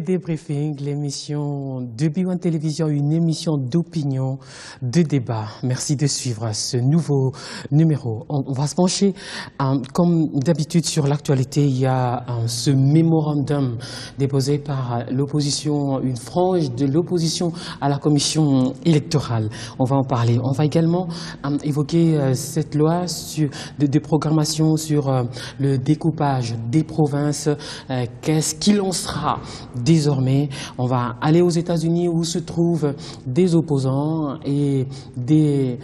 Débriefing, l'émission de B1 Télévision, une émission d'opinion, de débat. Merci de suivre ce nouveau numéro. On va se pencher, comme d'habitude, sur l'actualité. Il y a ce mémorandum déposé par l'opposition, une frange de l'opposition à la commission électorale. On va en parler. On va également évoquer cette loi de programmation sur le découpage des provinces. Qu'est-ce qu'il en sera désormais? On va aller aux États-Unis où se trouvent des opposants et des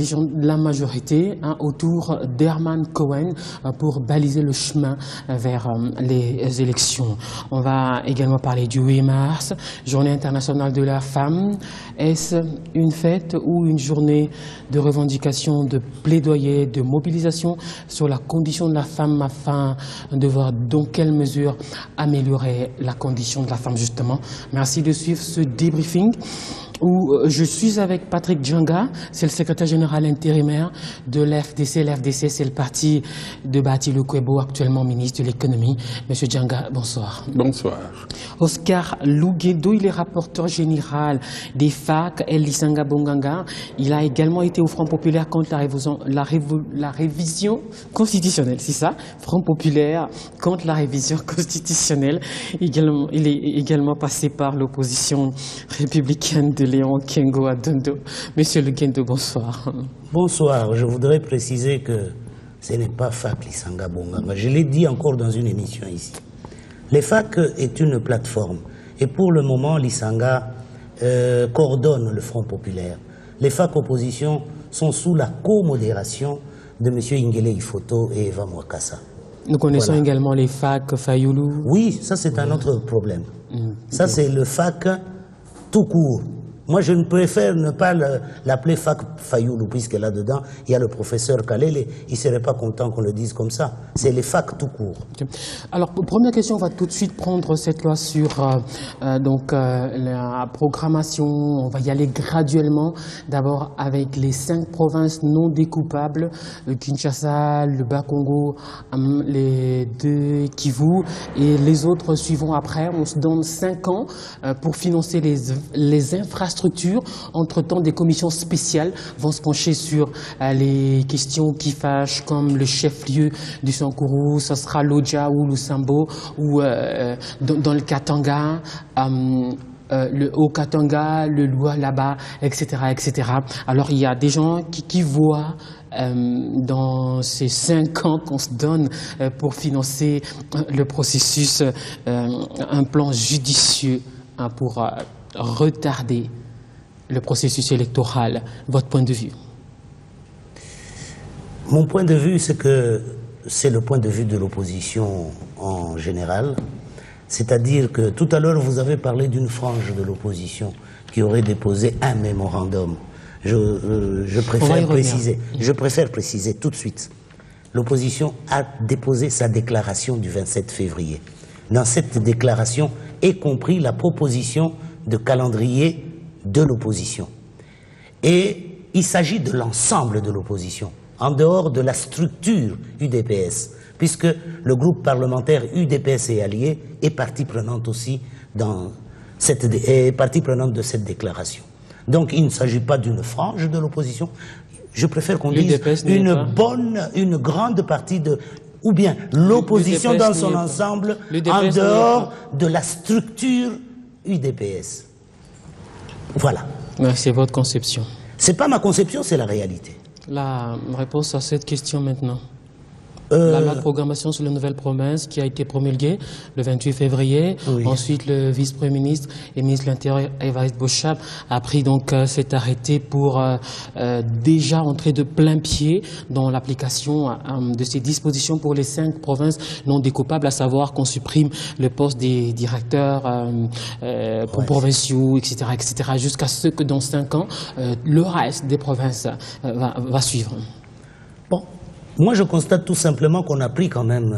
gens de la majorité autour d'Herman Cohen pour baliser le chemin vers les élections. On va également parler du 8 mars, Journée internationale de la femme. Est-ce une fête ou une journée de revendication, de plaidoyer, de mobilisation sur la condition de la femme afin de voir dans quelle mesure améliorer la condition de la femme justement. Merci de suivre ce débriefing où je suis avec Patrick Djanga, c'est le secrétaire général intérimaire de l'FDC. L'FDC, c'est le parti de Bati Lukwebo, actuellement ministre de l'économie. Monsieur Djanga, bonsoir. Bonsoir. Oscar Luguedo, il est rapporteur général des FAC, El Lisanga Bonganga. Il a également été au Front populaire contre la révision constitutionnelle, c'est ça? Front populaire contre la révision constitutionnelle. Il est également passé par l'opposition républicaine de Léon Kengo Adondo. Monsieur Luguedo, bonsoir. Bonsoir. Je voudrais préciser que ce n'est pas FAC Lisanga Bonganga. Je l'ai dit encore dans une émission ici. Les FAC est une plateforme. Et pour le moment, Lisanga coordonne le Front populaire. Les FAC opposition sont sous la co-modération de M. Ingele Ifoto et Eva Mwakassa. Nous connaissons également les FAC Fayoulou. Oui, ça c'est un autre problème. Ça c'est le FAC tout court. Moi, je préfère ne pas l'appeler FAC Fayoulou, puisque là-dedans, il y a le professeur Kalele. Il ne serait pas content qu'on le dise comme ça. C'est les FAC tout court. Alors, première question, on va tout de suite prendre cette loi sur la programmation. On va y aller graduellement. D'abord avec les 5 provinces non découpables, le Kinshasa, le Bas-Congo, les 2 Kivu, et les autres suivront après. On se donne 5 ans pour financer les infrastructures. Entre-temps, des commissions spéciales vont se pencher sur les questions qui fâchent, comme le chef-lieu du Sankourou, ça sera l'Odja ou l'Usambo, ou dans le Katanga, le Haut-Katanga, le Lualaba, etc., etc. Alors, il y a des gens qui voient dans ces 5 ans qu'on se donne pour financer le processus, un plan judicieux pour retarder le processus électoral. Votre point de vue? Mon point de vue, c'est que c'est le point de vue de l'opposition en général. C'est-à-dire que tout à l'heure, vous avez parlé d'une frange de l'opposition qui aurait déposé un mémorandum. Je préfère préciser tout de suite. L'opposition a déposé sa déclaration du 27 février. Dans cette déclaration est compris la proposition de calendrier de l'opposition. Et il s'agit de l'ensemble de l'opposition, en dehors de la structure UDPS, puisque le groupe parlementaire UDPS et alliés est partie prenante aussi de cette déclaration. Donc il ne s'agit pas d'une frange de l'opposition. Je préfère qu'on dise une grande partie de, ou bien l'opposition dans son ensemble, en dehors de la structure UDPS. Voilà. C'est votre conception. C'est pas ma conception, c'est la réalité. La réponse à cette question maintenant. La loi de programmation sur les nouvelles provinces qui a été promulguée le 28 février. Oui. Ensuite, le vice-premier ministre et ministre de l'Intérieur, Évariste Bochap, a pris donc cet arrêté pour déjà entrer de plein pied dans l'application de ces dispositions pour les 5 provinces non découpables, à savoir qu'on supprime le poste des directeurs provinciaux, etc., jusqu'à ce que dans 5 ans, le reste des provinces va suivre. Bon. Moi, je constate tout simplement qu'on a pris quand même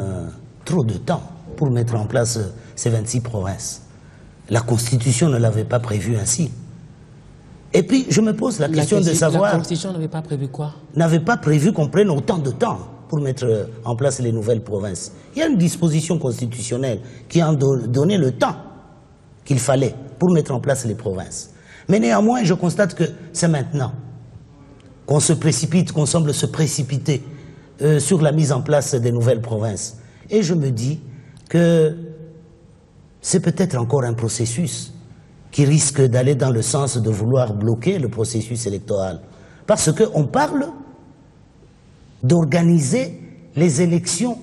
trop de temps pour mettre en place ces 26 provinces. La Constitution ne l'avait pas prévu ainsi. Et puis, je me pose la question de savoir... La Constitution n'avait pas prévu quoi? N'avait pas prévu qu'on prenne autant de temps pour mettre en place les nouvelles provinces. Il y a une disposition constitutionnelle qui a donné le temps qu'il fallait pour mettre en place les provinces. Mais néanmoins, je constate que c'est maintenant qu'on se précipite, qu'on semble se précipiter sur la mise en place des nouvelles provinces. Et je me dis que c'est peut-être encore un processus qui risque d'aller dans le sens de vouloir bloquer le processus électoral. Parce qu'on parle d'organiser les élections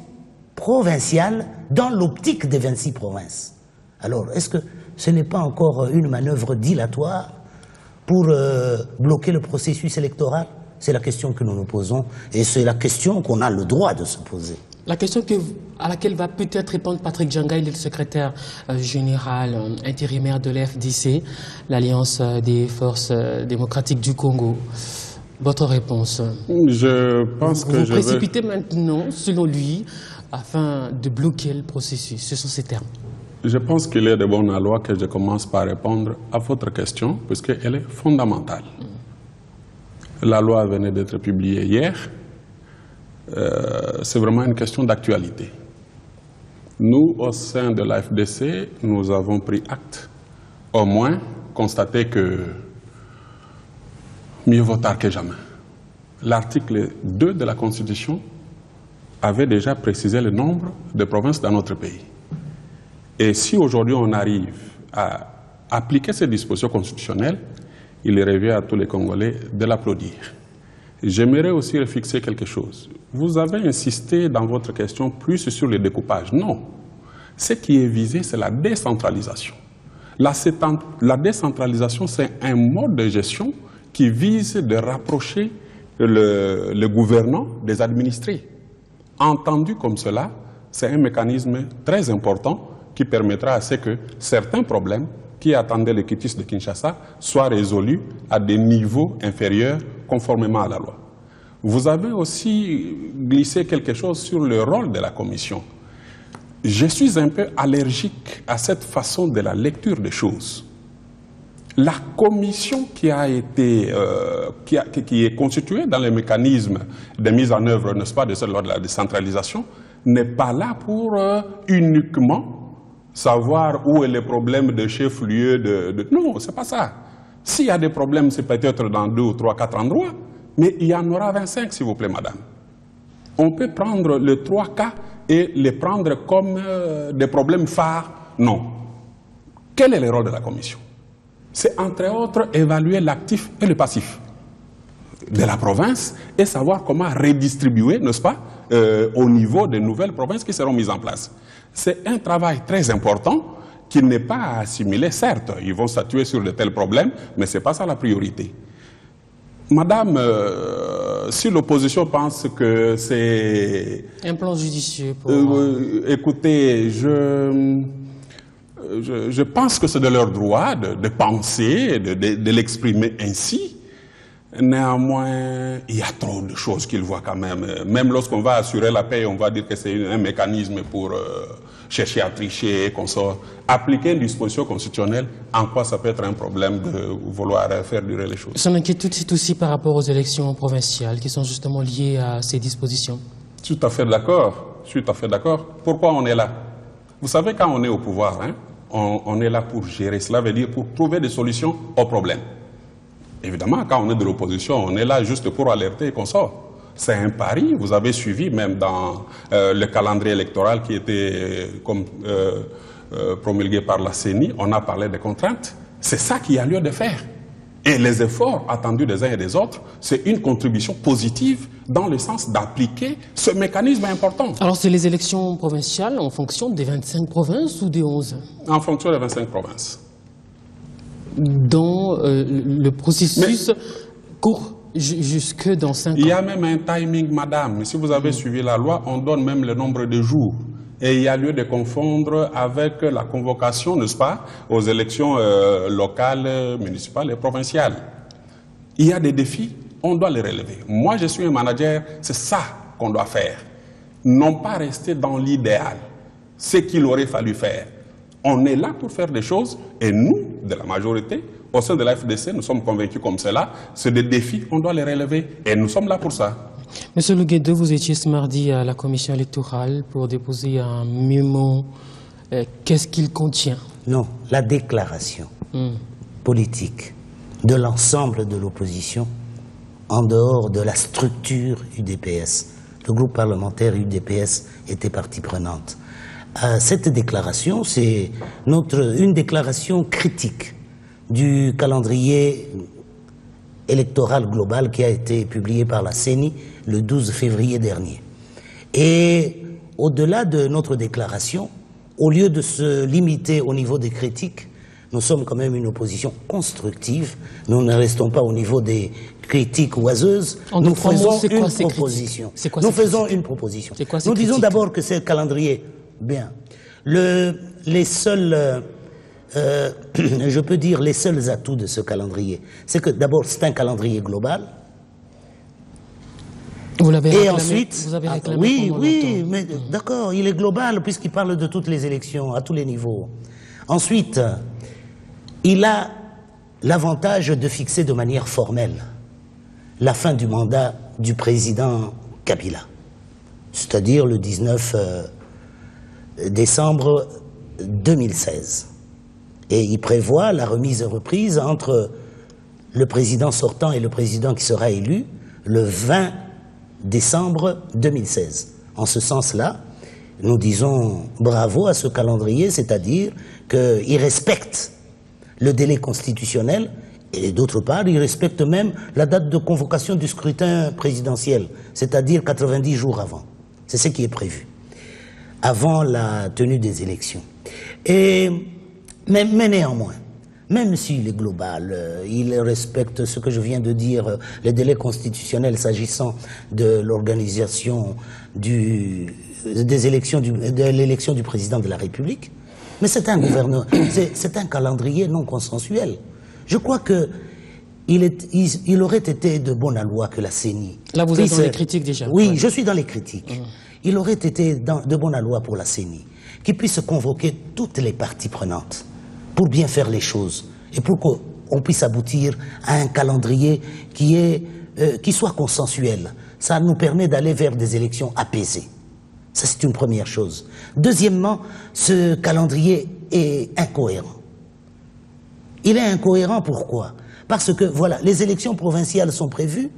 provinciales dans l'optique des 26 provinces. Alors, est-ce que ce n'est pas encore une manœuvre dilatoire pour bloquer le processus électoral? C'est la question que nous nous posons et c'est la question qu'on a le droit de se poser. La question à laquelle va peut-être répondre Patrick Djanga, il est le secrétaire général intérimaire de l'FDC, l'Alliance des forces démocratiques du Congo. Votre réponse? Je pense que vous précipitez maintenant, selon lui, afin de bloquer le processus. Ce sont ces termes. Je pense qu'il est de bon aloi que je commence par répondre à votre question, puisqu'elle est fondamentale. La loi venait d'être publiée hier. C'est vraiment une question d'actualité. Nous, au sein de la FDC, nous avons pris acte, au moins constaté que mieux vaut tard que jamais. L'article 2 de la Constitution avait déjà précisé le nombre de provinces dans notre pays. Et si aujourd'hui on arrive à appliquer ces dispositions constitutionnelles, il revient à tous les Congolais de l'applaudir. J'aimerais aussi refixer quelque chose. Vous avez insisté dans votre question plus sur le découpage. Non. Ce qui est visé, c'est la décentralisation. La décentralisation, c'est un mode de gestion qui vise de rapprocher le gouvernant des administrés. Entendu comme cela, c'est un mécanisme très important qui permettra à ce que certains problèmes qui attendaient le quitus de Kinshasa soient résolus à des niveaux inférieurs conformément à la loi. Vous avez aussi glissé quelque chose sur le rôle de la Commission. Je suis un peu allergique à cette façon de la lecture des choses. La Commission qui est constituée dans les mécanismes de mise en œuvre, n'est-ce pas, de cette loi de la décentralisation, n'est pas là pour uniquement savoir où est le problème de chef-lieu Non, c'est pas ça. S'il y a des problèmes, c'est peut-être dans 2 ou 3, 4 endroits, mais il y en aura 25, s'il vous plaît, madame. On peut prendre les 3 cas et les prendre comme des problèmes phares. Non. Quel est le rôle de la Commission? C'est entre autres évaluer l'actif et le passif de la province et savoir comment redistribuer, n'est-ce pas, au niveau des nouvelles provinces qui seront mises en place. C'est un travail très important qui n'est pas à assimiler. Certes, ils vont statuer sur de tels problèmes, mais ce n'est pas ça la priorité. Madame, si l'opposition pense que c'est... un plan judicieux pour... écoutez, je pense que c'est de leur droit de penser, de l'exprimer ainsi. Néanmoins, il y a trop de choses qu'ils voient quand même. Même lorsqu'on va assurer la paix, on va dire que c'est un mécanisme pour chercher à tricher et qu'on sort. Appliquer une disposition constitutionnelle, en quoi ça peut être un problème de vouloir faire durer les choses? Son inquiétude, c'est aussi par rapport aux élections provinciales qui sont justement liées à ces dispositions. Tout à fait d'accord. Je suis tout à fait d'accord. Pourquoi on est là? Vous savez, quand on est au pouvoir, hein, on est là pour gérer. Cela veut dire pour trouver des solutions aux problèmes. Évidemment, quand on est de l'opposition, on est là juste pour alerter et qu'on sort. C'est un pari. Vous avez suivi même dans le calendrier électoral qui était promulgué par la CENI, on a parlé des contraintes. C'est ça qu'il y a lieu de faire. Et les efforts attendus des uns et des autres, c'est une contribution positive dans le sens d'appliquer ce mécanisme important. Alors, c'est les élections provinciales en fonction des 25 provinces ou des 11? En fonction des 25 provinces. Dans le processus court jusque dans 5 ans. Il y a même un timing, madame. Si vous avez suivi la loi, on donne même le nombre de jours. Et il y a lieu de confondre avec la convocation, n'est-ce pas, aux élections locales, municipales et provinciales. Il y a des défis, on doit les relever. Moi, je suis un manager, c'est ça qu'on doit faire. Non pas rester dans l'idéal, ce qu'il aurait fallu faire. On est là pour faire des choses et nous, de la majorité, au sein de la FDC, nous sommes convaincus comme cela. C'est des défis, on doit les relever et nous sommes là pour ça. Monsieur Luguedo, vous étiez ce mardi à la commission électorale pour déposer un mémo. Qu'est-ce qu'il contient? Non, la déclaration politique de l'ensemble de l'opposition en dehors de la structure UDPS. Le groupe parlementaire UDPS était partie prenante. Cette déclaration, c'est une déclaration critique du calendrier électoral global qui a été publié par la CENI le 12 février dernier. Et au-delà de notre déclaration, au lieu de se limiter au niveau des critiques, nous sommes quand même une opposition constructive. Nous ne restons pas au niveau des critiques oiseuses. Nous faisons une proposition. Nous faisons une proposition. Nous disons d'abord que c'est le calendrier. Bien. Les seuls, je peux dire, les seuls atouts de ce calendrier, c'est que d'abord c'est un calendrier global. Vous l'avez réclamé, ensuite, vous avez réclamé oui, mais d'accord, il est global puisqu'il parle de toutes les élections, à tous les niveaux. Ensuite, il a l'avantage de fixer de manière formelle la fin du mandat du président Kabila, c'est-à-dire le 19 décembre 2016. Et il prévoit la remise et reprise entre le président sortant et le président qui sera élu le 20 décembre 2016. En ce sens-là, nous disons bravo à ce calendrier, c'est-à-dire qu'il respecte le délai constitutionnel et d'autre part, il respecte même la date de convocation du scrutin présidentiel, c'est-à-dire 90 jours avant. C'est ce qui est prévu, avant la tenue des élections. Mais néanmoins, même s'il est global, il respecte ce que je viens de dire, les délais constitutionnels s'agissant de l'organisation de l'élection du président de la République. Mais c'est un gouvernement, c'est un calendrier non consensuel. Je crois que il aurait été de bonne loi que la CENI... Là, vous êtes dans les critiques déjà. Oui, je suis dans les critiques. Il aurait été de bonne loi pour la CENI qui puisse convoquer toutes les parties prenantes pour bien faire les choses et pour qu'on puisse aboutir à un calendrier qui soit consensuel. Ça nous permet d'aller vers des élections apaisées. Ça, c'est une première chose. Deuxièmement, ce calendrier est incohérent. Il est incohérent, pourquoi? Parce que, voilà, les élections provinciales sont prévues,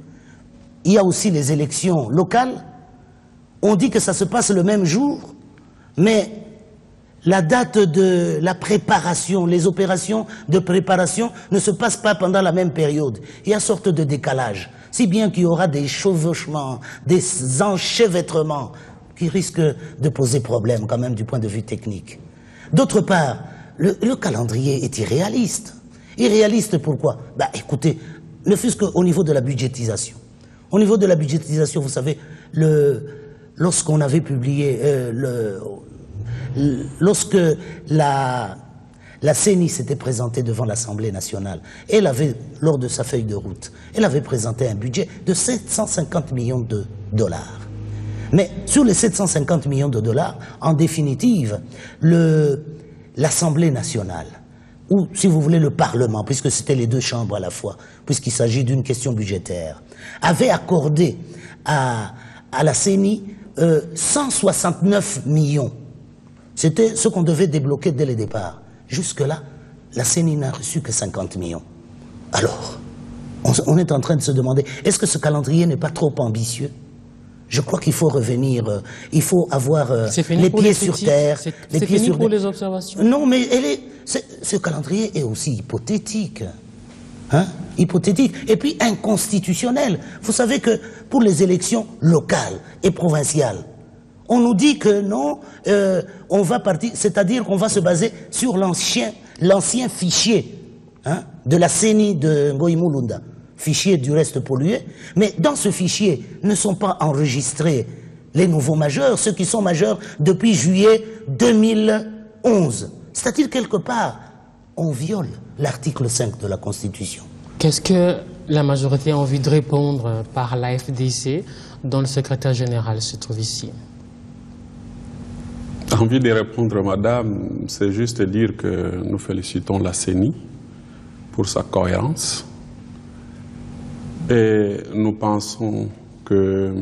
il y a aussi les élections locales, on dit que ça se passe le même jour, mais la date de la préparation, les opérations de préparation ne se passent pas pendant la même période. Il y a une sorte de décalage, si bien qu'il y aura des chevauchements, des enchevêtrements qui risquent de poser problème quand même du point de vue technique. D'autre part, le calendrier est irréaliste. Irréaliste pourquoi? Écoutez, ne fût-ce qu'au niveau de la budgétisation. Au niveau de la budgétisation, vous savez, lorsqu'on avait publié, lorsque la CENI s'était présentée devant l'Assemblée nationale, elle avait, lors de sa feuille de route, elle avait présenté un budget de 750 millions de dollars. Mais sur les 750 millions de dollars, en définitive, l'Assemblée nationale, ou si vous voulez le Parlement, puisque c'était les deux chambres à la fois, puisqu'il s'agit d'une question budgétaire, avait accordé à la CENI 169 millions. C'était ce qu'on devait débloquer dès le départ. Jusque-là, la CENI n'a reçu que 50 millions. Alors, on est en train de se demander, est-ce que ce calendrier n'est pas trop ambitieux? Je crois qu'il faut revenir, il faut avoir les pieds sur terre. C'est fini pour les observations? Non, mais ce calendrier est aussi hypothétique. Hein? Hypothétique. Et puis inconstitutionnel. Vous savez que pour les élections locales et provinciales, on nous dit que non, on va partir, c'est-à-dire qu'on va se baser sur l'ancien fichier de la CENI de Ngoï-Mulunda. Fichier du reste pollué, mais dans ce fichier ne sont pas enregistrés les nouveaux majeurs, ceux qui sont majeurs depuis juillet 2011. C'est-à-dire, quelque part, on viole l'article 5 de la Constitution. Qu'est-ce que la majorité a envie de répondre par la FDC, dont le secrétaire général se trouve ici? Envie de répondre, madame, c'est juste dire que nous félicitons la CENI pour sa cohérence. Et nous pensons que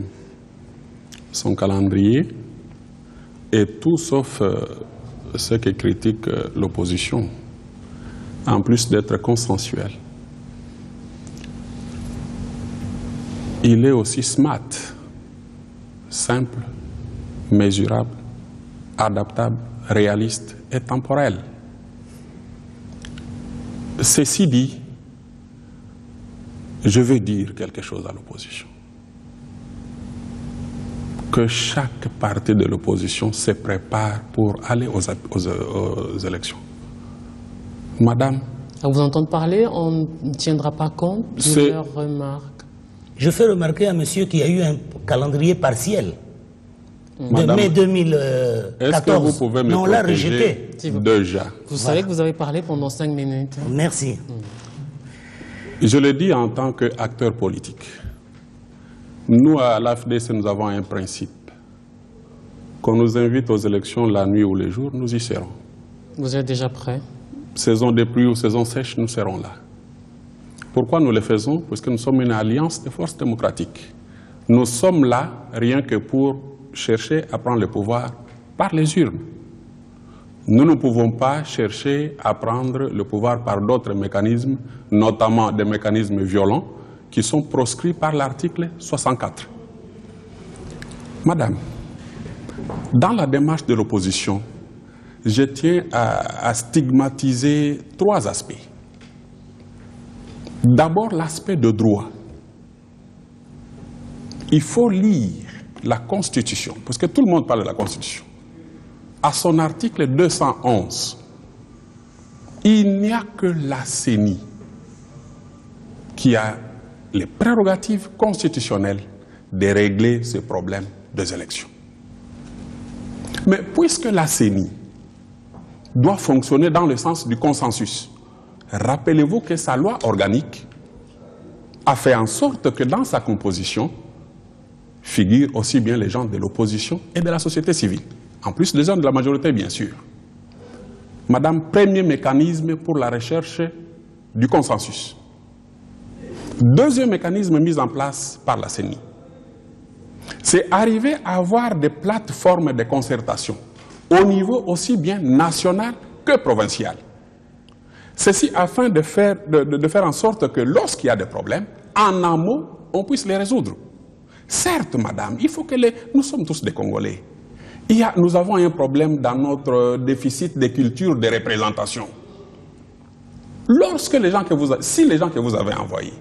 son calendrier est tout sauf ce que critique l'opposition, en plus d'être consensuel, il est aussi smart, simple, mesurable, adaptable, réaliste et temporel. Ceci dit, je veux dire quelque chose à l'opposition. Que chaque parti de l'opposition se prépare pour aller aux élections. Madame. À vous entendre parler, on ne tiendra pas compte de leurs remarques. Je fais remarquer à monsieur qu'il y a eu un calendrier partiel Madame, de mai 2014. Est-ce que vous pouvez me protéger déjà? Vous savez que vous avez parlé pendant 5 minutes. Merci. Je le dis en tant qu'acteur politique. Nous, à l'AFDC, nous avons un principe. Qu'on nous invite aux élections la nuit ou les jours, nous y serons. Vous êtes déjà prêt? Saison de pluie ou saison sèche, nous serons là. Pourquoi nous le faisons? Parce que nous sommes une alliance de forces démocratiques. Nous sommes là rien que pour chercher à prendre le pouvoir par les urnes. Nous ne pouvons pas chercher à prendre le pouvoir par d'autres mécanismes, notamment des mécanismes violents, qui sont proscrits par l'article 64. Madame, dans la démarche de l'opposition, je tiens à stigmatiser 3 aspects. D'abord, l'aspect de droit. Il faut lire la Constitution, parce que tout le monde parle de la Constitution. À son article 211, il n'y a que la CENI qui a les prérogatives constitutionnelles de régler ce problème des élections. Mais puisque la CENI doit fonctionner dans le sens du consensus, rappelez-vous que sa loi organique a fait en sorte que dans sa composition figurent aussi bien les gens de l'opposition et de la société civile, en plus des gens de la majorité, bien sûr. Madame, premier mécanisme pour la recherche du consensus. Deuxième mécanisme mis en place par la CENI, c'est arriver à avoir des plateformes de concertation au niveau aussi bien national que provincial. Ceci afin de faire en sorte que lorsqu'il y a des problèmes, en amont, on puisse les résoudre. Certes, madame, il faut que nous sommes tous des Congolais. Nous avons un problème dans notre déficit de culture de représentation. Si les gens que vous avez envoyés,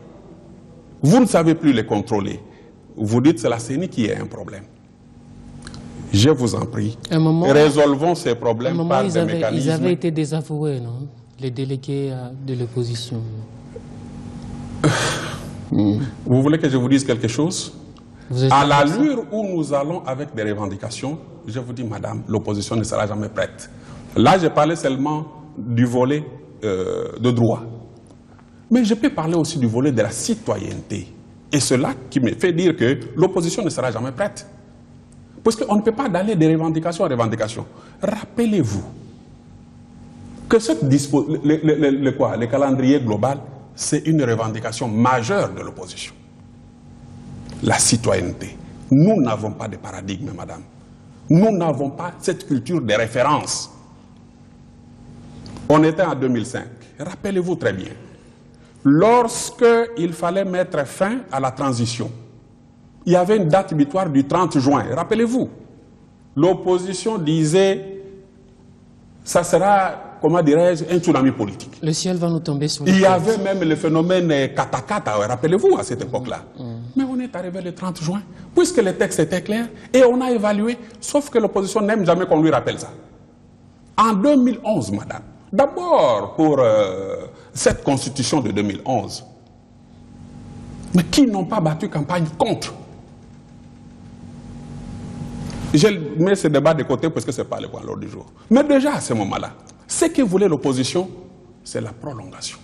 vous ne savez plus les contrôler, vous dites que c'est la CENI qui a un problème. Je vous en prie, résolvons ces problèmes par des mécanismes. Ils avaient été désavoués, non? Les délégués de l'opposition. Vous voulez que je vous dise quelque chose? À l'allure où nous allons avec des revendications, je vous dis, madame, l'opposition ne sera jamais prête. Là, je parlais seulement du volet de droit. Mais je peux parler aussi du volet de la citoyenneté. Et cela qui me fait dire que l'opposition ne sera jamais prête. Parce qu'on ne peut pas aller de revendication à revendication. Rappelez-vous que le calendrier global, c'est une revendication majeure de l'opposition. La citoyenneté. Nous n'avons pas de paradigme, madame. Nous n'avons pas cette culture de référence. On était en 2005. Rappelez-vous très bien. Lorsqu'il fallait mettre fin à la transition, il y avait une date butoir du 30 juin. Rappelez-vous, l'opposition disait, ça sera, comment dirais-je, un tsunami politique. Le ciel va nous tomber sur la tête. Il y avait même le phénomène katakata, rappelez-vous, à cette époque-là. Mais on est arrivé le 30 juin, puisque le texte était clair, et on a évalué, sauf que l'opposition n'aime jamais qu'on lui rappelle ça. En 2011, madame, d'abord pour cette constitution de 2011, mais qui n'ont pas battu campagne contre. Je mets ce débat de côté parce que ce n'est pas le point à l'ordre du jour. Mais déjà à ce moment-là, ce que voulait l'opposition, c'est la prolongation.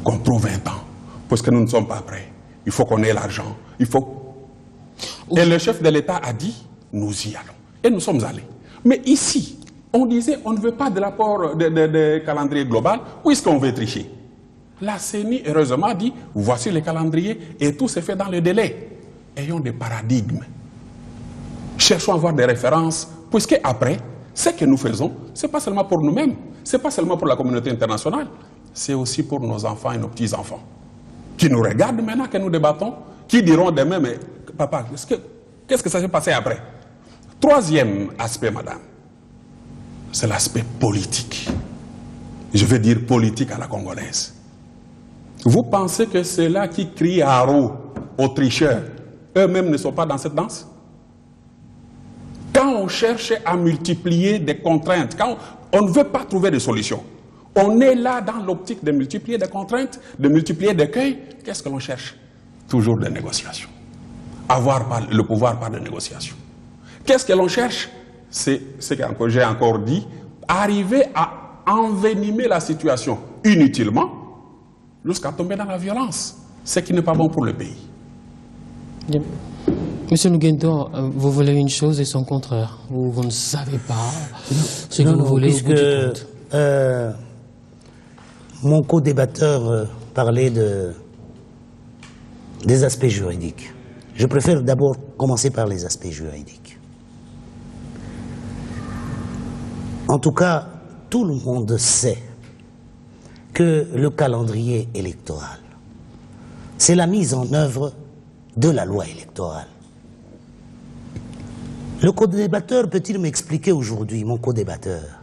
Qu'on trouve un temps, parce que nous ne sommes pas prêts. Il faut qu'on ait l'argent. Et le chef de l'État a dit, nous y allons. Et nous sommes allés. Mais ici, on disait, on ne veut pas de l'apport de calendrier global, puisqu'on veut tricher. La CENI, heureusement, a dit, voici le calendrier, et tout se fait dans le délai. Ayons des paradigmes. Cherchons à avoir des références, puisque après, Ce que nous faisons, ce n'est pas seulement pour nous-mêmes, ce n'est pas seulement pour la communauté internationale, c'est aussi pour nos enfants et nos petits-enfants, qui nous regardent maintenant que nous débattons, qui diront demain, mais papa, qu'est-ce que ça s'est passé après? Troisième aspect, madame, c'est l'aspect politique. Je veux dire politique à la congolaise. Vous pensez que ceux-là qui crient haro aux tricheurs, eux-mêmes ne sont pas dans cette danse? Quand on cherche à multiplier des contraintes, quand on ne veut pas trouver de solutions, on est là dans l'optique de multiplier des contraintes, de multiplier des cueils. Qu'est-ce que l'on cherche? Toujours des négociations. Avoir le pouvoir par des négociations. Qu'est-ce que l'on cherche? C'est ce que j'ai encore dit, arriver à envenimer la situation inutilement jusqu'à tomber dans la violence, ce qui n'est pas bon pour le pays. Bien. Monsieur Nguendo, vous voulez une chose et son contraire, ou vous ne savez pas ce que vous voulez au bout du compte. Mon co-débatteur parlait des aspects juridiques. Je préfère d'abord commencer par les aspects juridiques. En tout cas, tout le monde sait que le calendrier électoral, c'est la mise en œuvre de la loi électorale. Le co-débatteur peut-il m'expliquer aujourd'hui, mon co-débatteur,